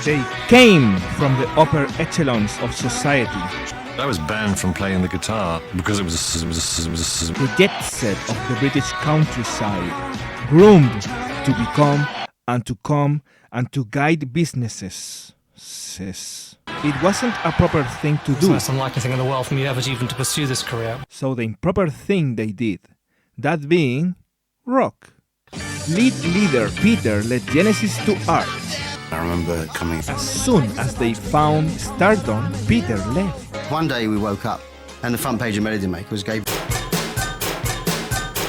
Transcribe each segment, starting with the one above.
They came from the upper echelons of society. I was banned from playing the guitar because it was The jet set of the British countryside, groomed to become and to come and to guide businesses. It wasn't a proper thing to It's do. the most unlikely thing in the world for me ever to even to pursue this career. So the improper thing they did, that being rock. Leader Piter led Genesis to art. I remember coming. As soon as they found stardom, Piter left. One day we woke up and the front page of Melody Maker was gay.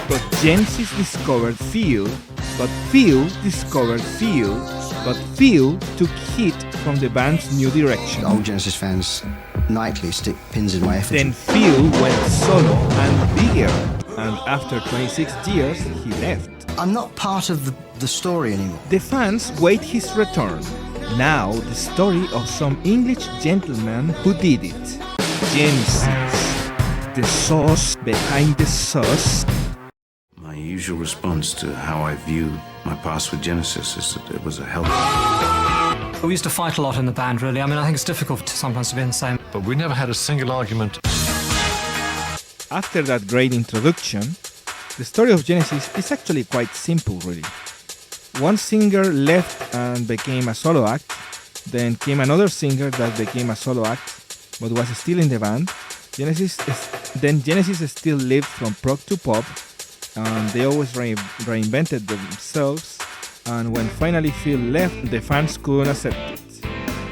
But Genesis discovered Phil, but Phil discovered Phil, but Phil took heat from the band's new direction. Old Genesis fans nightly stick pins in my efforts. Then Phil went solo and bigger, and after 26 years, he left. I'm not part of the story anymore. The fans wait his return. Now, the story of some English gentleman who did it. Genesis, the SOS behind the SUS. My usual response to how I view my past with Genesis is that it was a help. We used to fight a lot in the band, really. I mean, I think it's difficult sometimes to be in the same. But we never had a single argument. After that great introduction, the story of Genesis is actually quite simple, really. One singer left and became a solo act, then came another singer that became a solo act, but was still in the band. Genesis still lived from prog to pop, and they always reinvented themselves, and when finally Phil left, the fans couldn't accept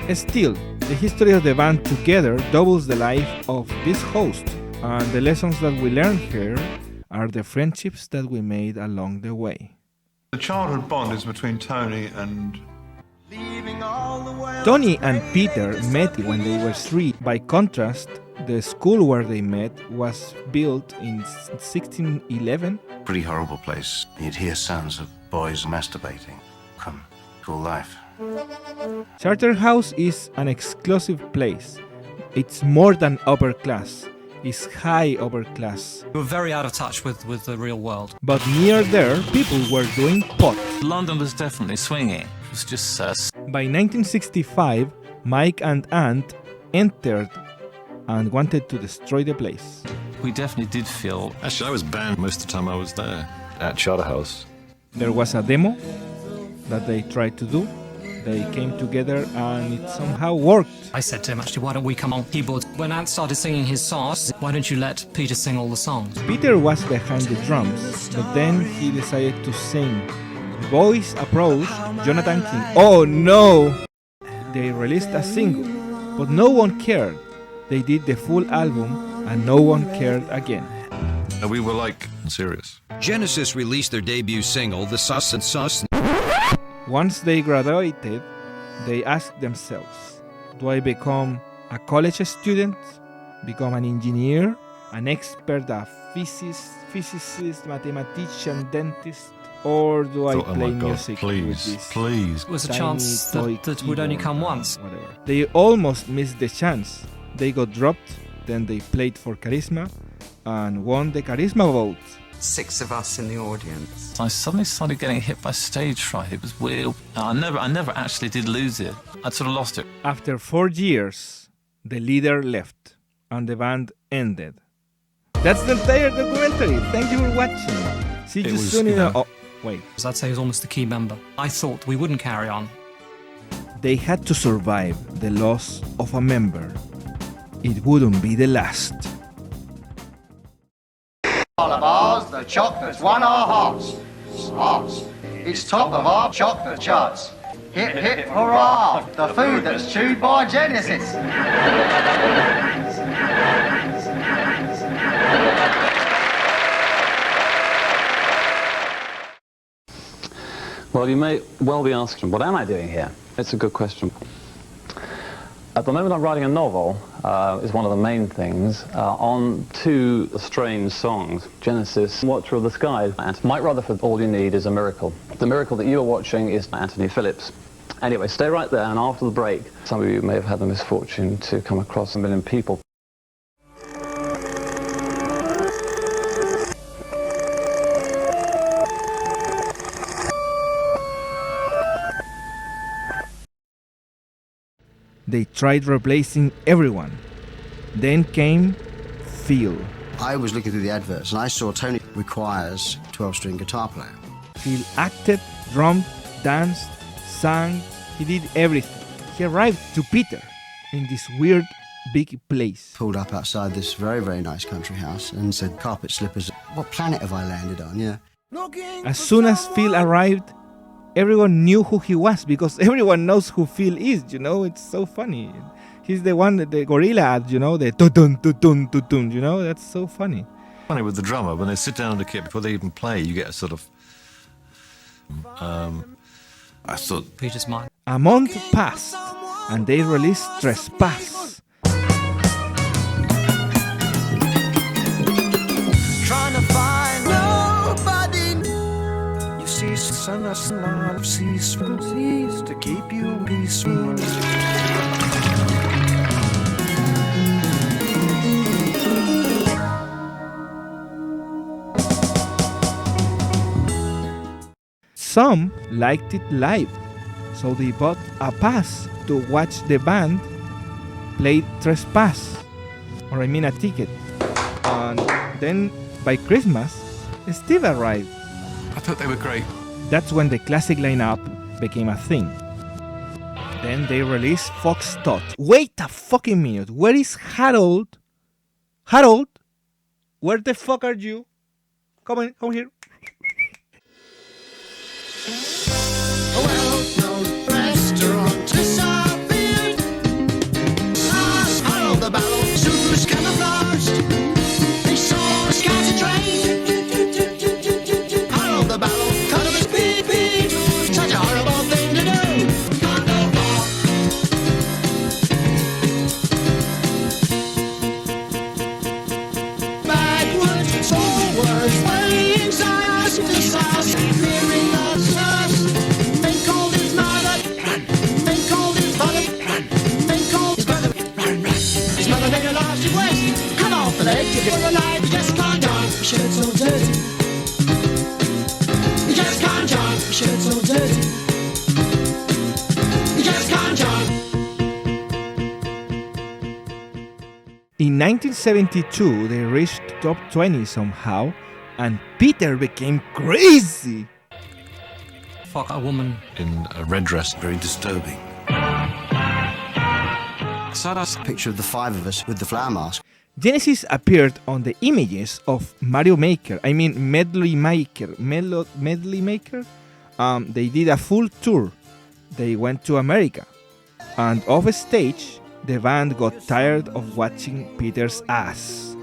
it. Still, the history of the band together doubles the life of this host, and the lessons that we learn here are the friendships that we made along the way. The childhood bond is between Tony and Peter met when they were 3. By contrast, the school where they met was built in 1611. Pretty horrible place. You'd hear sounds of boys masturbating. Come, cool life. Charterhouse is an exclusive place. It's more than upper class. It's high upper class. We were very out of touch with the real world. But near there, people were doing pot. London was definitely swinging. It was just By 1965, Mike and Ant entered and wanted to destroy the place. we definitely did feel. Actually, I was banned most of the time I was there at Charterhouse. There was a demo that they tried to do. They came together and it somehow worked. I said to him, actually, why don't we come on keyboards? When Ant started singing his songs, why don't you let Peter sing all the songs? Peter was behind the drums, but then he decided to sing. The boys approached Jonathan King. Oh no! They released a single, but no one cared. They did the full album and no one cared again. And we were like, serious. Genesis released their debut single, The SUS and SUS. Once they graduated, they asked themselves, do I become a college student, become an engineer, an expert, a physicist, mathematician, dentist, or do I play music with this? Please. It was a chance that would only come once. Whatever. They almost missed the chance. They got dropped, then they played for Charisma and won the Charisma vote. 6 of us in the audience. I suddenly started getting hit by stage fright. It was weird. I never actually did lose it. I sort of lost it. After 4 years, the leader left and the band ended. That's the entire documentary. Thank you for watching. See you soon in a... Oh, wait. I'd say he was almost the key member. I thought we wouldn't carry on. They had to survive the loss of a member. It wouldn't be the last. All of ours, the chocolate's won our hearts. Hearts. It's top of our chocolate charts. Hip hip hurrah, the food that's chewed by Genesis. Well, you may well be asking, what am I doing here? It's a good question. At the moment I'm writing a novel, is one of the main things, on 2 strange songs, Genesis, Watcher of the Skies, and Mike Rutherford, All You Need Is a Miracle. The miracle that you are watching is Anthony Phillips. Anyway, stay right there, and after the break, some of you may have had the misfortune to come across 1 million people. They tried replacing everyone. Then came Phil. I was looking through the adverts and I saw Tony requires 12-string guitar player. Phil acted, drummed, danced, sang, he did everything. He arrived to Piter in this weird big place. Pulled up outside this very, very nice country house and said, carpet slippers, what planet have I landed on, you know? As soon as Phil arrived, everyone knew who he was because everyone knows who Phil is, you know, it's so funny. He's the one that the gorilla ad, you know, the tutun, tutun, tutun, you know, that's so funny. Funny with the drummer, when they sit down on the kit before they even play, you get a sort of I thought Peter's mind. A month passed and they released Trespass. Trying to find nobody. You see, son of love, cease to keep you peaceful. Some liked it live, so they bought a pass to watch the band play Trespass, or I mean a ticket. And then by Christmas, Stiv arrived. I thought they were great. That's when the classic lineup became a thing. Then they released Fox-thot. Wait a fucking minute, where is Harold? Harold? Where the fuck are you? Come here. In 1972, they reached top 20 somehow, and Piter became crazy. Fuck a woman In a red dress. very disturbing. Picture of the five of us with the flower mask. Genesis appeared on the images of Mario Maker, I mean Medley Maker. They did a full tour. They went to America. And off stage, the band got tired of watching Peter's ass.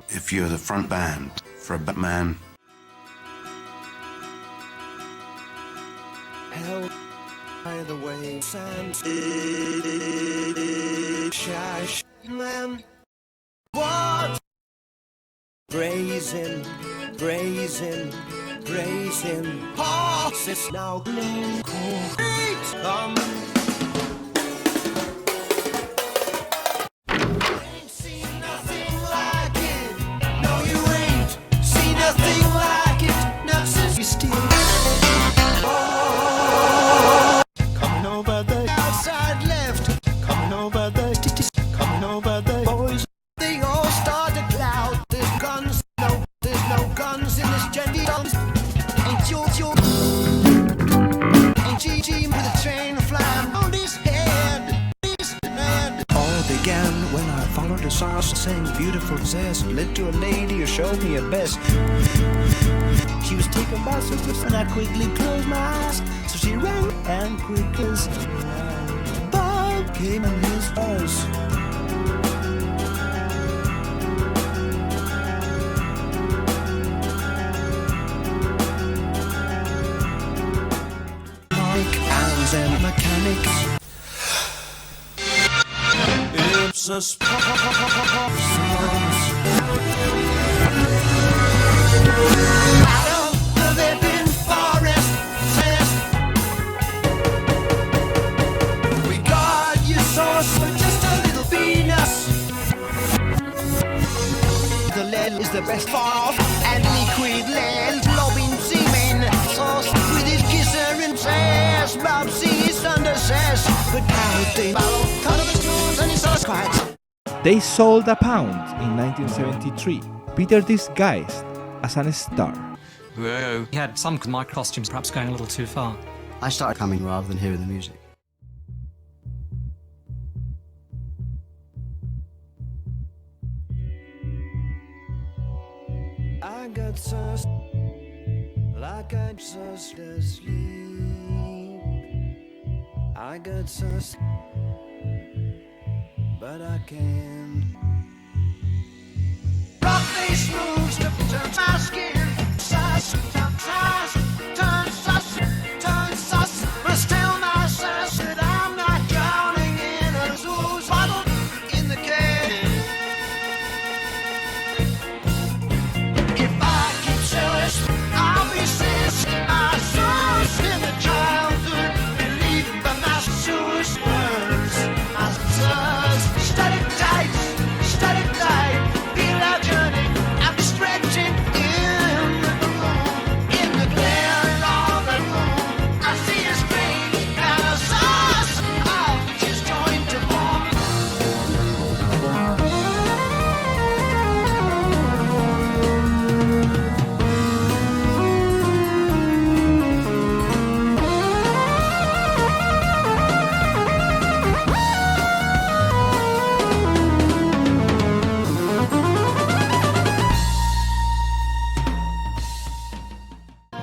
If you're the front band for a Batman, Hell by the way, Sam. Shush, man. What? Brazen. Horses now blink. Come. Ain't seen nothing like it. No, you ain't seen nothing like it. Not since you still. Coming over the outside left. Coming over the boys. They all start to cloud. There's no guns in this trendy dumps. Ain't you ain't GG with a train flying on his head. All began when I followed a sauce, sang beautiful zest, led to a lady who showed me her best. She was taken by surprise and I quickly closed my eyes. So she ran and quick as Bob came in his voice. Hands and mechanics. It's a out of the living forest. We guard your source for just a little Venus. The lead is the best fall, and liquid lead, glowing semen, sauce with his kisser and sass. Bob sees thunder says, but how they follow, cut of They sold a pound in 1973. Peter disguised as a star. Whoa. He had some my costumes perhaps going a little too far. I started coming rather than hearing the music. I got so like I just asleep. I got so but I can't. Rock face moves to turn my skin. Sus, turn sus, turn sus, turn sus. But still my sus that I'm not drowning in a zoo's bottle in the cave. If I keep serious, I'll be serious. My sus in the childhood, believed by my sus words. My sus, study tight, feel our journey. I'm stretching in the gloom, in the glare of the room. I see a strange kind of sus, which is joined to form.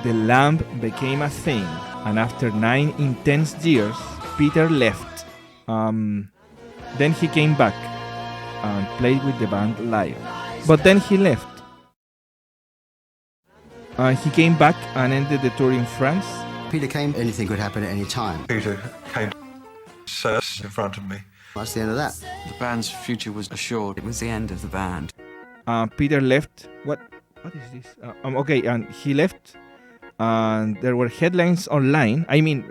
The lamp became a thing, and after 9 intense years, Peter left. Then he came back and played with the band live. But then he left. He came back and ended the tour in France. Peter came, anything could happen at any time. Peter came SUS in front of me. That's the end of that. The band's future was assured. It was the end of the band. Peter left. What is this? Okay, and he left. And there were headlines online. I mean,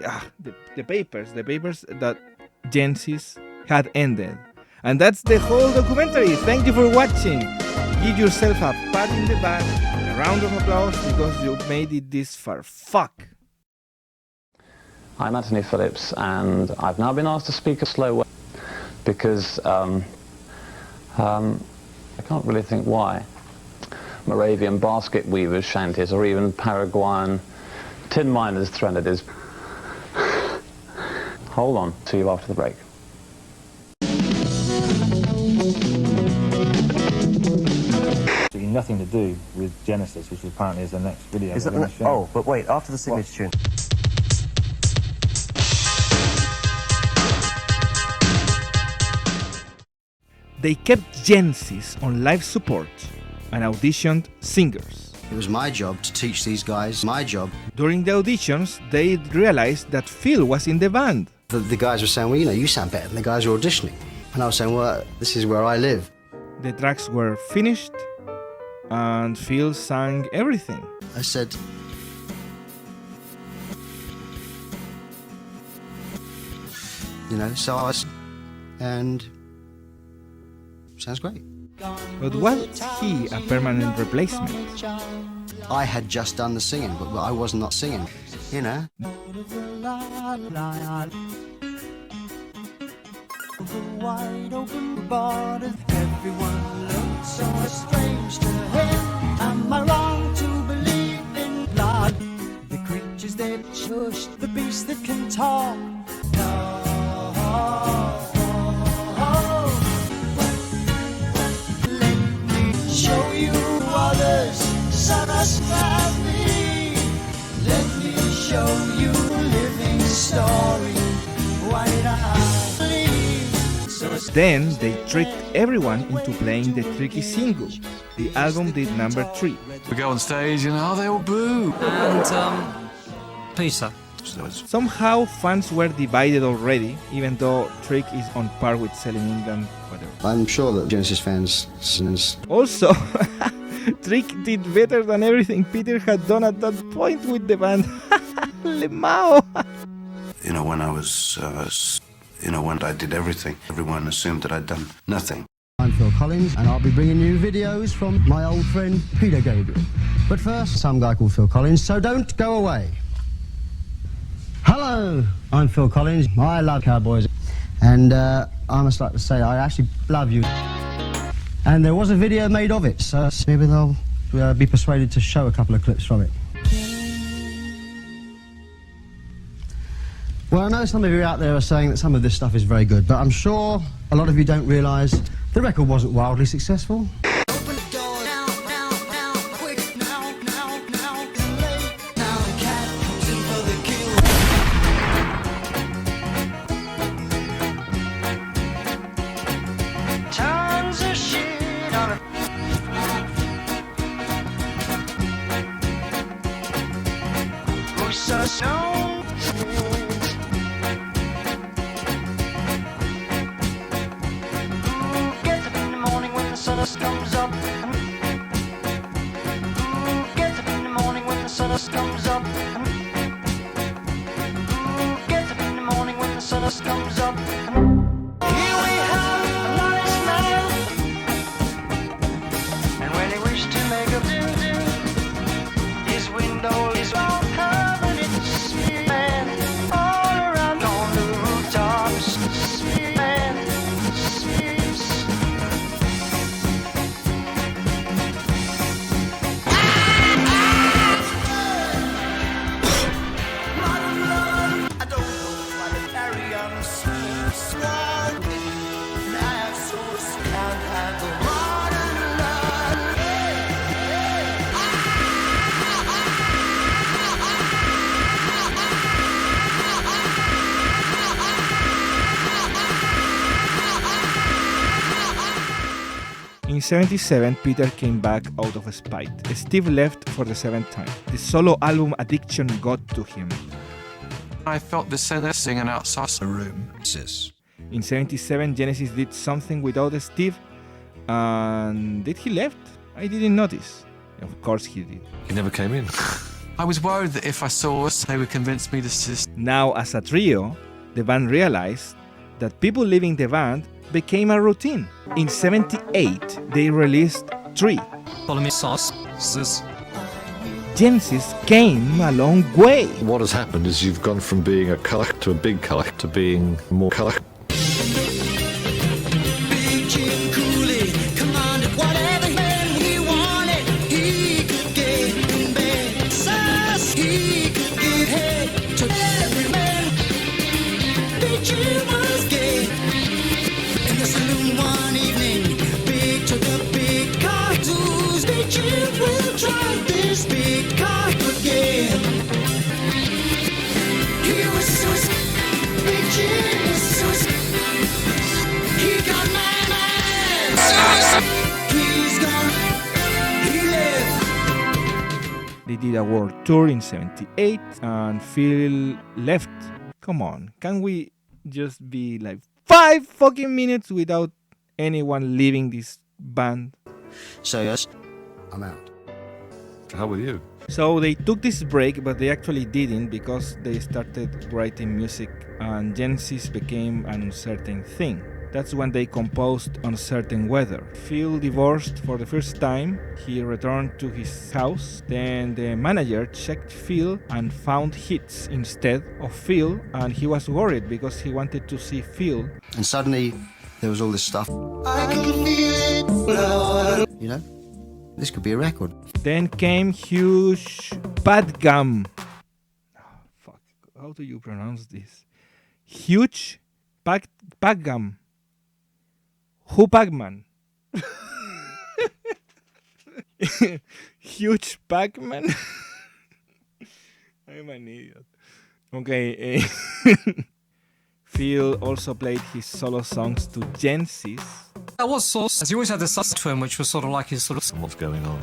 the papers that Genesis had ended. And that's the whole documentary. Thank you for watching. Give yourself a pat in the back, a round of applause because you made it this far. Fuck. I'm Anthony Phillips, and I've now been asked to speak a slow way because I can't really think why. Moravian basket weavers' shanties, or even Paraguayan tin miners' threnodies. Hold on, see you after the break. Nothing to do with Genesis, which apparently is the next video. Is that oh, but wait, after the signature tune. They kept Genesis on live support and auditioned singers. It was my job to teach these guys my job. During the auditions, they realized that Phil was in the band. The guys were saying, well, you sound better than the guys who are auditioning. And I was saying, well, this is where I live. The tracks were finished, and Phil sang everything. I said, SOS, and sounds great. But was he a permanent replacement? I had just done the singing, but I was not singing, Wide open borders, everyone looks so strange to him. Am I wrong to believe in blood? The creatures they shush, the beasts that can talk. No. Let me show you others, satisfy me. Let me show you a living story. White-eyed. Then they tricked everyone into playing the tricky single. The album did number 3. We go on stage and they all boo. And Peter. Somehow fans were divided already, even though Trick is on par with Selling England, whatever. I'm sure that Genesis fans... Also, Trick did better than everything Peter had done at that point with the band. Lemao. When I was... when I did everything, everyone assumed that I'd done nothing. I'm Phil Collins, and I'll be bringing you videos from my old friend Peter Gabriel. But first, some guy called Phil Collins, so don't go away. Hello, I'm Phil Collins. I love cowboys. And I must like to say, I actually love you. And there was a video made of it, so maybe they'll be persuaded to show a couple of clips from it. Well, I know some of you out there are saying that some of this stuff is very good, but I'm sure a lot of you don't realise the record wasn't wildly successful. In 1977, Piter came back out of spite. Stiv left for the 7th time. The solo album addiction got to him. I felt the center singing outside the room. In 1977, Genesis did something without Stiv, and did he left? I didn't notice. Of course he did. He never came in. I was worried that if I saw us, they would convince me to assist. Now, as a trio, the band realized that people leaving the band became a routine. In 1978, they released 3. Follow me, SOS. Genesis came a long way. What has happened is you've gone from being a colour to a big colour to being more colour. They did a world tour in 1978 and Phil left. Come on, can we just be like 5 fucking minutes without anyone leaving this band? So yes, I'm out. How were you? So they took this break, but they actually didn't, because they started writing music and Genesis became an uncertain thing. That's when they composed Uncertain Weather. Phil divorced for the first time. He returned to his house. Then the manager checked Phil and found hits instead of Phil, and he was worried because he wanted to see Phil. And suddenly there was all this stuff. I can feel it. You know, this could be a record. Then came Huge Badgam. Oh, fuck. How do you pronounce this? Huge Badgam. Who Pac-Man? Huge Pac-Man? I'm an idiot. Okay. Phil also played his solo songs to Genesis. That was SOS. He always had the sus twin, which was sort of like his sort of... What's going on?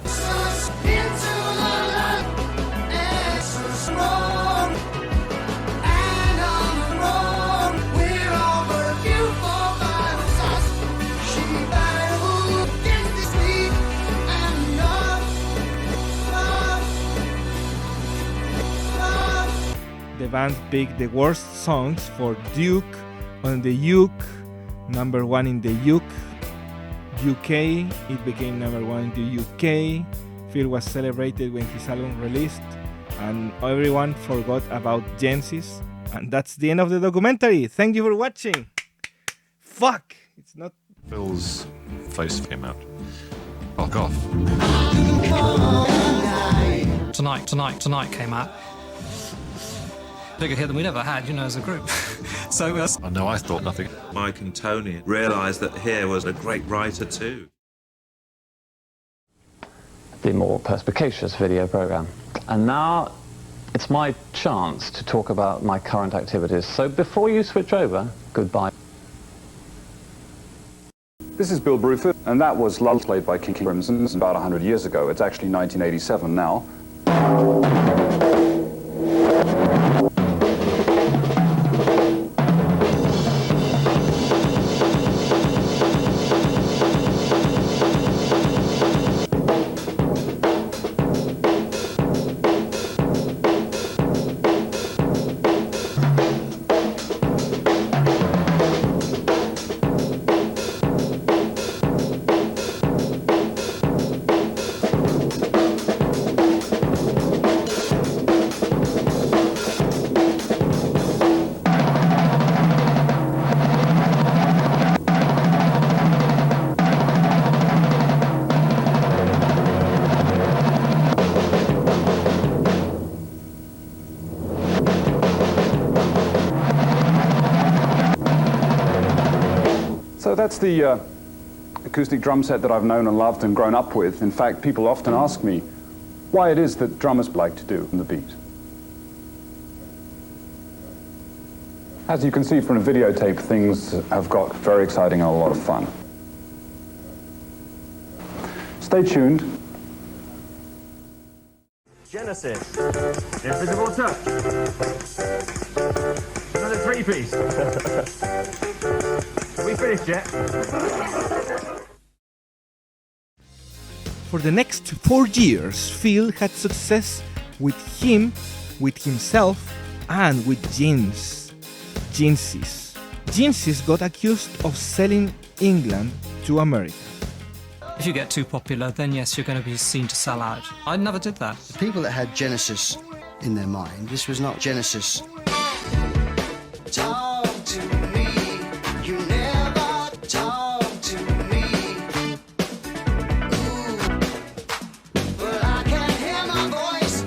The band picked the worst songs for Duke on the Uke, number 1 in the UK. It became number 1 in the UK. Phil was celebrated when his album released, and everyone forgot about Genesis. And that's the end of the documentary. Thank you for watching. fuck? It's not. Phil's face came out. Fuck off. Tonight came out. Bigger hit than we never had, as a group. So Oh no, I thought nothing. Mike and Tony realised that Here was a great writer too. The more perspicacious video program. And now it's my chance to talk about my current activities. So before you switch over, goodbye. This is Bill Bruford, and that was Love played by King Crimson about 100 years ago. It's actually 1987 now. So that's the acoustic drum set that I've known and loved and grown up with. In fact, people often ask me why it is that drummers like to do on the beat. As you can see from the videotape, things have got very exciting and a lot of fun. Stay tuned. Genesis. Invisible Touch. Another three-piece. We finished yet? For the next 4 years, Phil had success with himself, and with Genesis. Genesis got accused of selling England to America. if you get too popular, then yes, you're going to be seen to sell out. I never did that. The people that had Genesis in their mind, this was not Genesis. Talk to me. You never talk to me. Ooh, but I can hear my voice.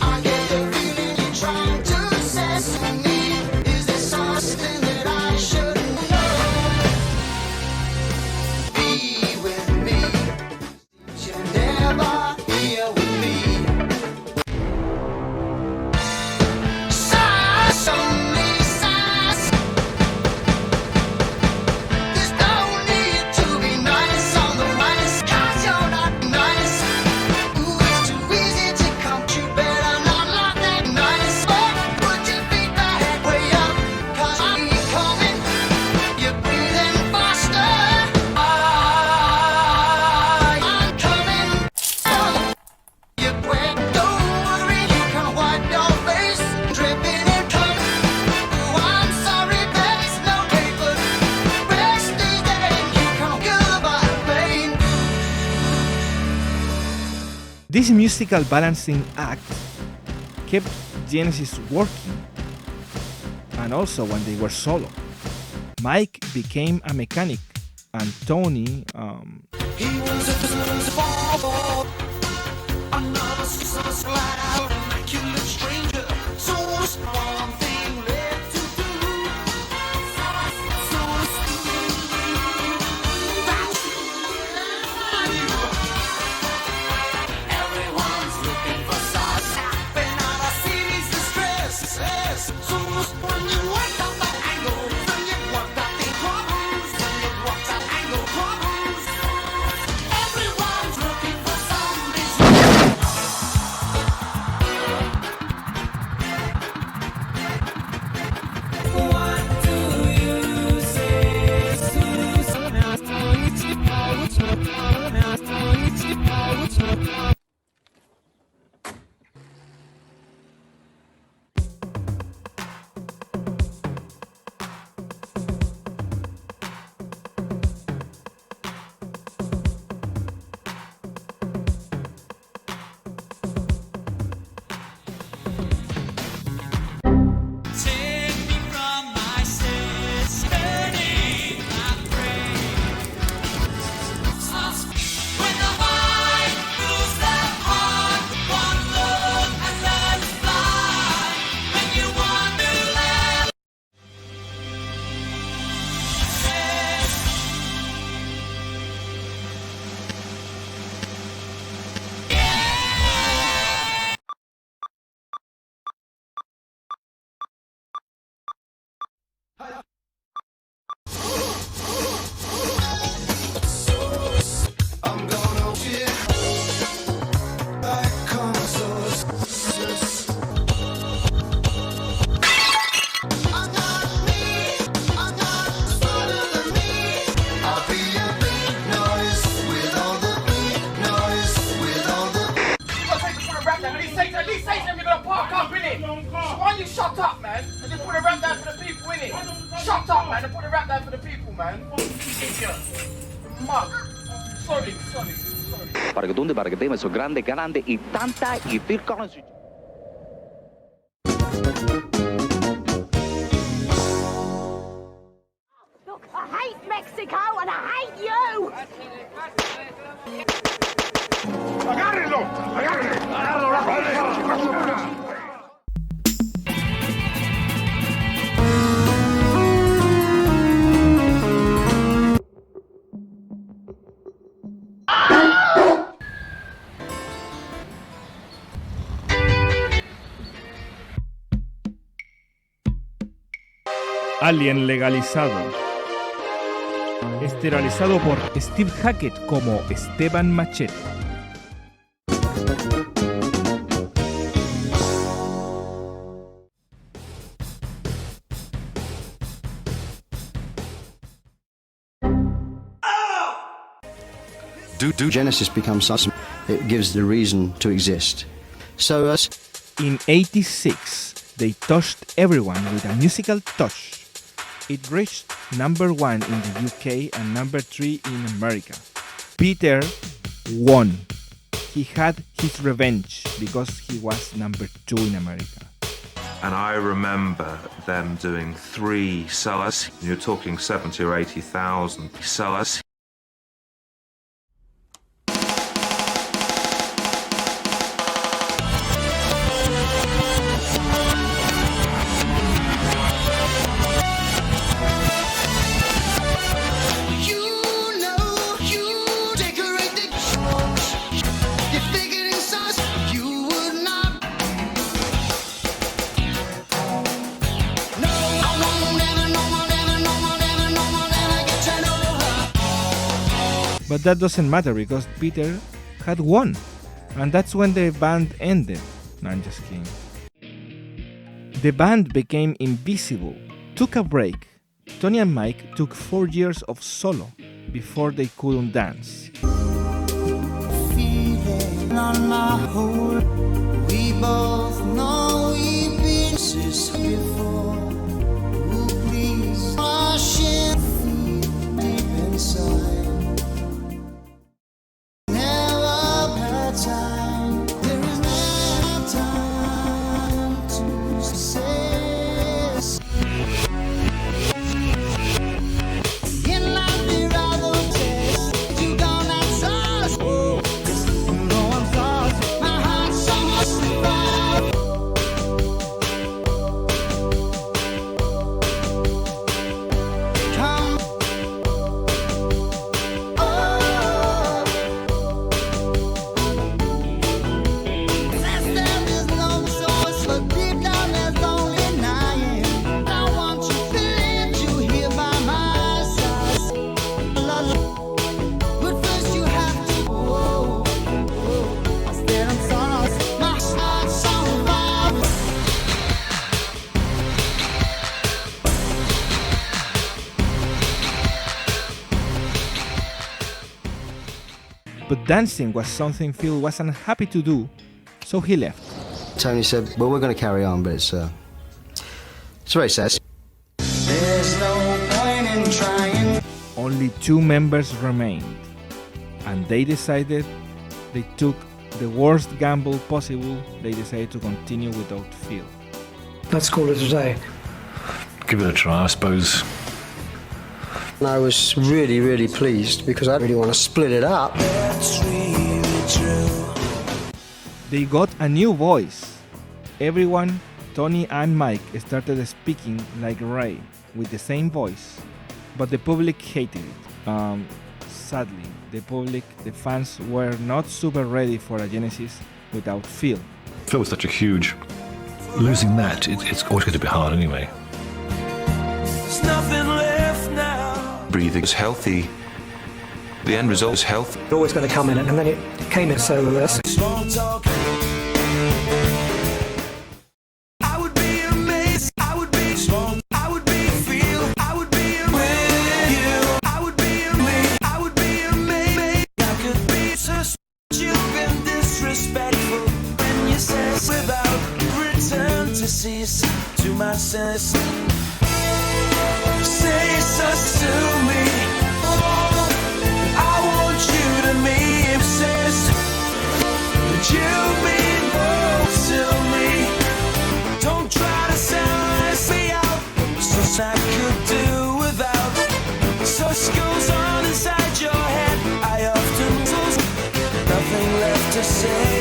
I get the feeling you're trying to assess me. Is there something that I should know? Be with me. You're never here with me. Sauce only sauce. There's no need to be nice on the rice, 'cause you're not nice. Ooh, it's too easy to come. You better not like that nice. Put your feet back way up, 'cause I'm coming. You're breathing faster. I'm coming. You're quick, don't worry, you can wipe your face. Dripping in cum. Oh, I'm sorry, there's no paper. Rest is dead, you can goodbye pain. This musical balancing act kept Genesis working, and also when they were solo. Mike became a mechanic, and Tony, He was a fall. Another slide out, immaculate stranger. So what's one thing left to do? So it's that's you. Everyone's looking for sauce. Been out of city's distress. So what's when you walk out that angle? When you walk out the problems. When you walk out angle problems. Everyone's looking for some business. Why you shut up, man? And just put a rap down for the people, innit? Shut up, man, and put a rap down for the people, man. Idiot. Mug. Sorry. Para que donde para que tema so grande y tanta y Phil Collins. Look, I hate Mexico and I hate you. Agárrenlo. Alien legalizado. Esterilizado por Steve Hackett como Esteban Machete. Do Genesis becomes something, it gives the reason to exist. So in '86, they touched everyone with a musical touch. It reached #1 in the UK and #3 in America. Piter won. He had his revenge because he was #2 in America. And I remember them doing 3 SOS. You're talking 70 or 80,000 SOS. But that doesn't matter because Piter had won. And that's when the band ended. No, I'm just kidding. The band became invisible, took a break. Tony and Mike took 4 years of solo before they couldn't dance. Feeling on my whole, we both know we've been before. Ooh, please wash it deep inside. Time. There is no time to say. In life there are those days you don't have sauce. No one thought my heart's so much to fight. Come. But dancing was something Phil wasn't happy to do, so he left. Tony said, well, we're going to carry on, but it's very sad. There's no point in trying. Only 2 members remained, and they took the worst gamble possible. They decided to continue without Phil. Let's call it a day. Give it a try, I suppose. And I was really, really pleased because I really want to split it up. That's really true. They got a new voice. Everyone, Tony and Mike, started speaking like Ray with the same voice, but the public hated it. Sadly, the fans were not super ready for a Genesis without Phil. Phil was such a huge... Losing that, it's always going to be hard anyway. breathing is healthy. The end result is health. It's always going to come in it, and then it came in soloist. Small talk. I would be amazed. I would be small. I would be feel. I would be with you. I would be amazed. I would be amazed. I could be so you've been disrespectful when you say without return to cease to my sense. Say sus to me. I want you to me obsessed. You mean more to me. Don't try to size me out. Sus I could do without. Sus goes on inside your head. I often lose. Nothing left to say.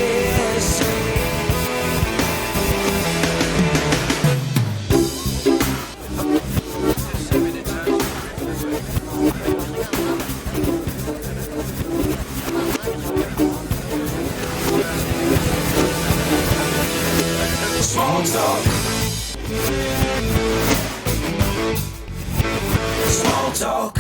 Small talk. Small talk.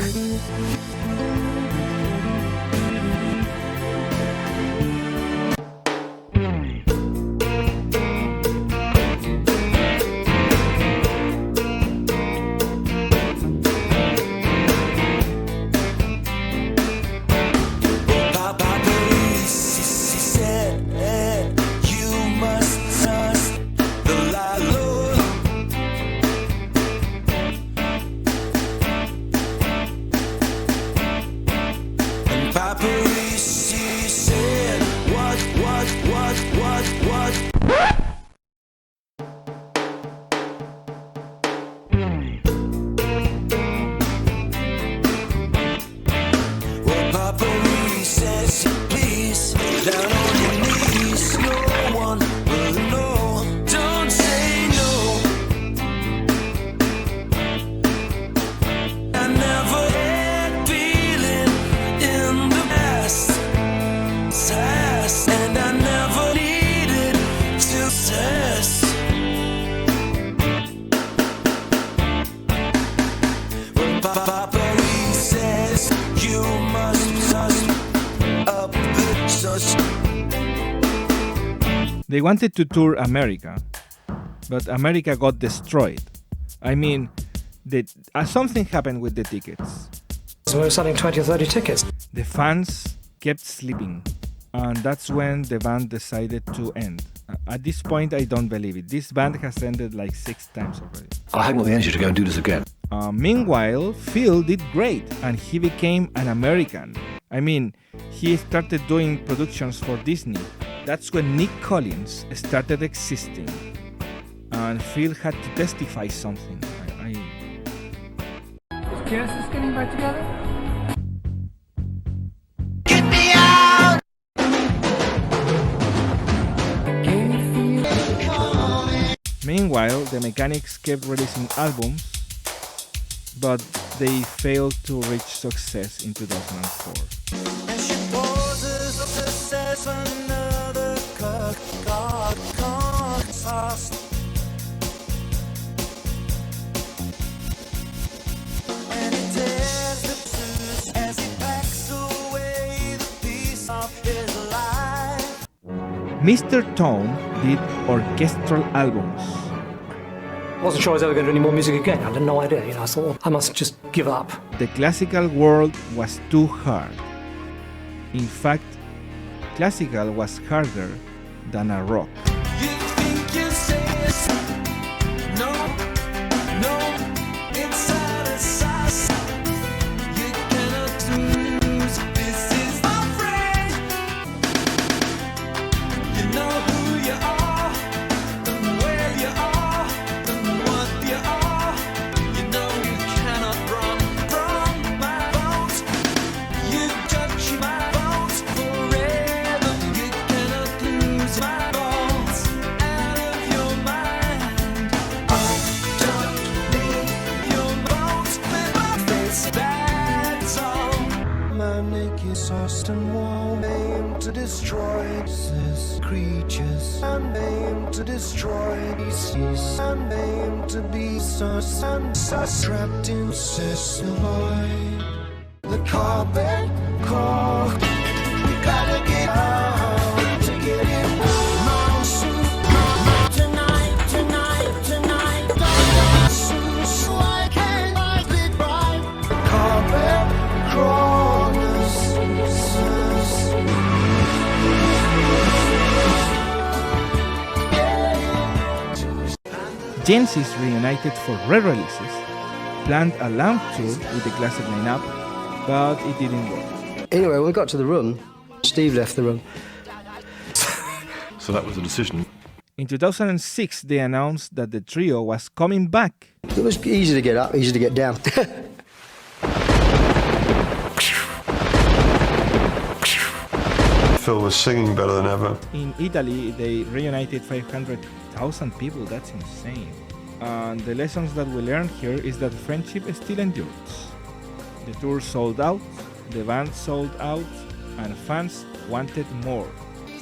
They wanted to tour America, but America got destroyed. I mean, something happened with the tickets. So we were selling 20 or 30 tickets. The fans kept sleeping, and that's when the band decided to end. At this point, I don't believe it. This band has ended like 6 times already. I haven't got the energy to go and do this again. Meanwhile, Phil did great, and he became an American. I mean, he started doing productions for Disney. That's when Nick Collins started existing, and Phil had to testify something. Is Genesis getting back together? Meanwhile, the Mechanics kept releasing albums, but they failed to reach success in 2004. And she poses up to says another sauce. And he tears the blues as he packs away the piece of his life. Mr. Tone did orchestral albums. I wasn't sure I was ever going to do any more music again. I had no idea. I thought I must just give up. The classical world was too hard. In fact, classical was harder than a rock. You think you say it's no, inside a sauce. You cannot lose. This is my friend. You know who you are, and where you are, and what you are. You know you cannot run from my bones. You touch my bones forever. You cannot lose my bones. creatures and aim to destroy species and aim to be sus and sus trapped in void. The carpet core. We gotta get out to get in. Monsoon, tonight, tonight, tonight. So I can't fight it right. Carpet crawlers. Genesis reunited for re-releases, planned a launch tour with the classic lineup, but it didn't work. Anyway, when we got to the room, Steve left the room. So that was the decision. In 2006, they announced that the trio was coming back. It was easy to get up, easy to get down. Phil was singing better than ever. In Italy, they reunited 500,000 people. That's insane. And the lessons that we learned here is that friendship still endures. The tour sold out, the band sold out, and fans wanted more.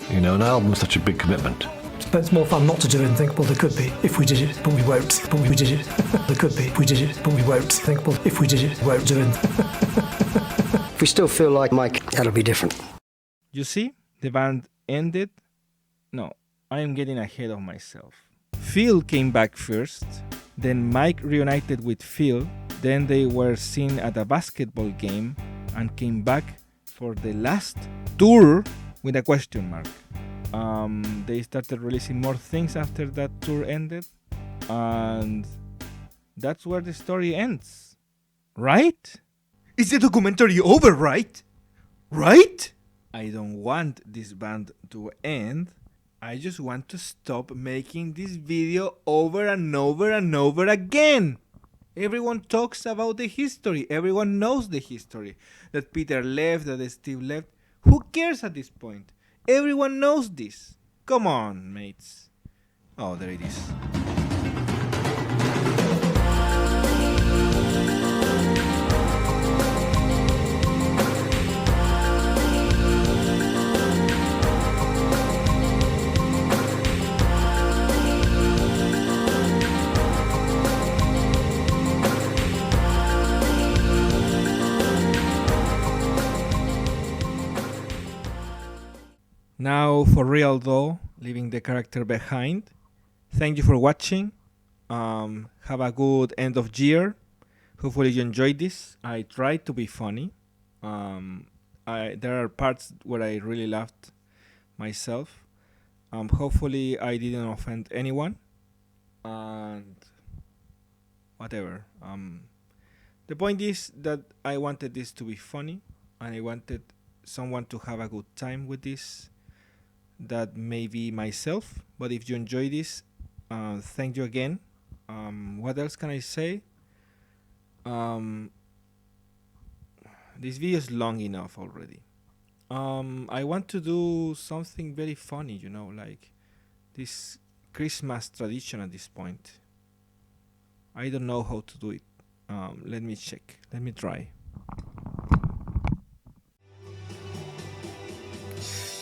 You know, an album is such a big commitment. But it's more fun not to do it and think, well, there could be, if we did it, but we won't, but we did it. There could be, if we did it, but we won't. Think, well, if we did it, we won't do it. If we still feel like Mike, that'll be different. You see, the band ended. No, I am getting ahead of myself. Phil came back first, then Mike reunited with Phil, then they were seen at a basketball game and came back for the last tour with a question mark. They started releasing more things after that tour ended, and that's where the story ends. Right? Is the documentary over, right? Right? I don't want this band to end. I just want to stop making this video over and over and over again. Everyone talks about the history. Everyone knows the history. That Peter left, that Steve left. Who cares at this point? Everyone knows this. Come on, mates. Oh, there it is. Now, for real though, leaving the character behind. Thank you for watching. Have a good end of year. Hopefully you enjoyed this. I tried to be funny. There are parts where I really laughed myself. Hopefully I didn't offend anyone. And whatever. The point is that I wanted this to be funny, and I wanted someone to have a good time with this. That may be myself, but if you enjoy this, thank you again. What else can I say? This video is long enough already. I want to do something very funny, you know, like this Christmas tradition at this point. I don't know how to do it. Let me check. Let me try.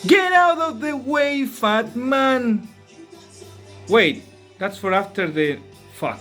Get out of the way, fat man! Wait, that's for after the fuck.